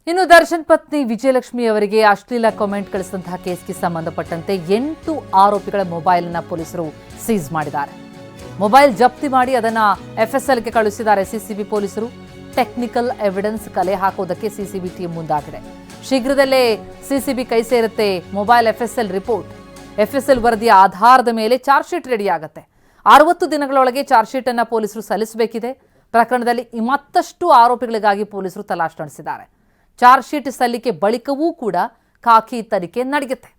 ಇನ್ನು ದರ್ಶನ್ ಪತ್ನಿ ವಿಜಯಲಕ್ಷ್ಮಿ ಅವರಿಗೆ ಅಶ್ಲೀಲ ಕಾಮೆಂಟ್ ಕಳಿಸಿದಂತಹ ಕೇಸ್ಗೆ ಸಂಬಂಧಪಟ್ಟಂತೆ 8 ಆರೋಪಿಗಳ ಮೊಬೈಲ್ ಅನ್ನು ಪೊಲೀಸರು ಸೀಸ್ ಮಾಡಿದ್ದಾರೆ. ಮೊಬೈಲ್ ಜಪ್ತಿ ಮಾಡಿ ಅದನ್ನ ಎಫ್ಎಸ್ಎಲ್ಗೆ ಕಳುಹಿಸಿದ್ದಾರೆ ಸಿಸಿಬಿ ಪೊಲೀಸರು. ಟೆಕ್ನಿಕಲ್ ಎವಿಡೆನ್ಸ್ ಕಲೆ ಹಾಕೋದಕ್ಕೆ ಸಿಸಿಬಿ ಟೀಮ್ ಮುಂದಾಗಿದೆ. ಶೀಘ್ರದಲ್ಲೇ ಸಿಸಿಬಿ ಕೈ ಸೇರುತ್ತೆ ಮೊಬೈಲ್ ಎಫ್ಎಸ್ಎಲ್ ರಿಪೋರ್ಟ್. ಎಫ್ಎಸ್ಎಲ್ ವರದಿಯ ಆಧಾರದ ಮೇಲೆ ಚಾರ್ಜ್ ಶೀಟ್ ರೆಡಿ ಆಗುತ್ತೆ. 60 ದಿನಗಳೊಳಗೆ ಚಾರ್ಜ್ ಶೀಟ್ ಅನ್ನು ಪೊಲೀಸರು ಸಲ್ಲಿಸಬೇಕಿದೆ. ಪ್ರಕರಣದಲ್ಲಿ ಮತ್ತಷ್ಟು ಆರೋಪಿಗಳಿಗಾಗಿ ಪೊಲೀಸರು ತಲಾಶ್ ನಡೆಸಿದ್ದಾರೆ. ಚಾರ್ಜ್ ಶೀಟ್ ಸಲ್ಲಿಕೆ ಬಳಿಕವೂ ಕೂಡ ಖಾಕಿ ತನಿಖೆ ನಡೆಯುತ್ತೆ.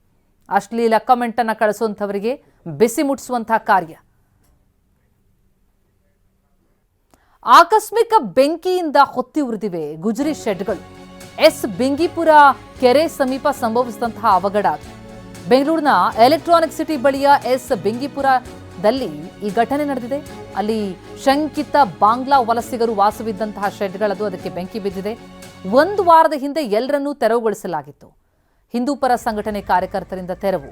ಅಶ್ಲೀಲ ಕಮೆಂಟ್ ಅನ್ನು ಕಳಿಸುವಂತವರಿಗೆ ಬಿಸಿ ಮುಟ್ಟಿಸುವಂತಹ ಕಾರ್ಯ. ಆಕಸ್ಮಿಕ ಬೆಂಕಿಯಿಂದ ಹೊತ್ತಿ ಉರಿದಿವೆ ಗುಜರಿ ಶೆಡ್ಗಳು. ಬಿಂಗಿಪುರ ಕೆರೆ ಸಮೀಪ ಸಂಭವಿಸಿದಂತಹ ಅವಘಡ. ಬೆಂಗಳೂರಿನ ಎಲೆಕ್ಟ್ರಾನಿಕ್ ಸಿಟಿ ಬಳಿಯ ಬಿಂಗಿಪುರದಲ್ಲಿ ಈ ಘಟನೆ ನಡೆದಿದೆ. ಅಲ್ಲಿ ಶಂಕಿತ ಬಾಂಗ್ಲಾ ವಲಸಿಗರು ವಾಸವಿದ್ದಂತಹ ಶೆಡ್ಗಳದು, ಅದಕ್ಕೆ ಬೆಂಕಿ ಬಿದ್ದಿದೆ. 1 ವಾರದ ಹಿಂದೆ ಎಲ್ಲರನ್ನೂ ತೆರವುಗೊಳಿಸಲಾಗಿತ್ತು. ಹಿಂದೂಪರ ಸಂಘಟನೆ ಕಾರ್ಯಕರ್ತರಿಂದ ತೆರವು.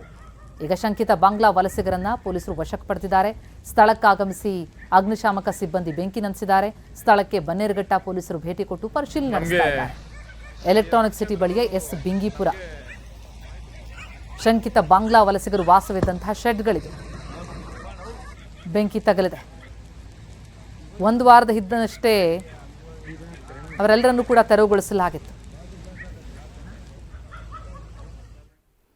ಈಗ ಶಂಕಿತ ಬಾಂಗ್ಲಾ ವಲಸಿಗರನ್ನ ಪೊಲೀಸರು ವಶಕ್ಕೆ ಪಡೆದಿದ್ದಾರೆ. ಸ್ಥಳಕ್ಕಾಗಮಿಸಿ ಅಗ್ನಿಶಾಮಕ ಸಿಬ್ಬಂದಿ ಬೆಂಕಿ ನಂದಿಸಿದ್ದಾರೆ. ಸ್ಥಳಕ್ಕೆ ಬನ್ನೇರುಘಟ್ಟ ಪೊಲೀಸರು ಭೇಟಿ ಕೊಟ್ಟು ಪರಿಶೀಲನೆ ನಡೆಸ್ತಾ ಇದ್ದಾರೆ. ಎಲೆಕ್ಟ್ರಾನಿಕ್ ಸಿಟಿ ಬಳಿಯ ಬಿಂಗಿಪುರ ಶಂಕಿತ ಬಾಂಗ್ಲಾ ವಲಸಿಗರು ವಾಸವಿದ್ದಂತಹ ಶೆಡ್ಗಳಿಗೆ ಬೆಂಕಿ ತಗಲಿದೆ. 1 ವಾರದ ಹಿಂದಷ್ಟೇ ಅವರೆಲ್ಲರನ್ನೂ ಕೂಡ ತೆರವುಗೊಳಿಸಲಾಗಿತ್ತು.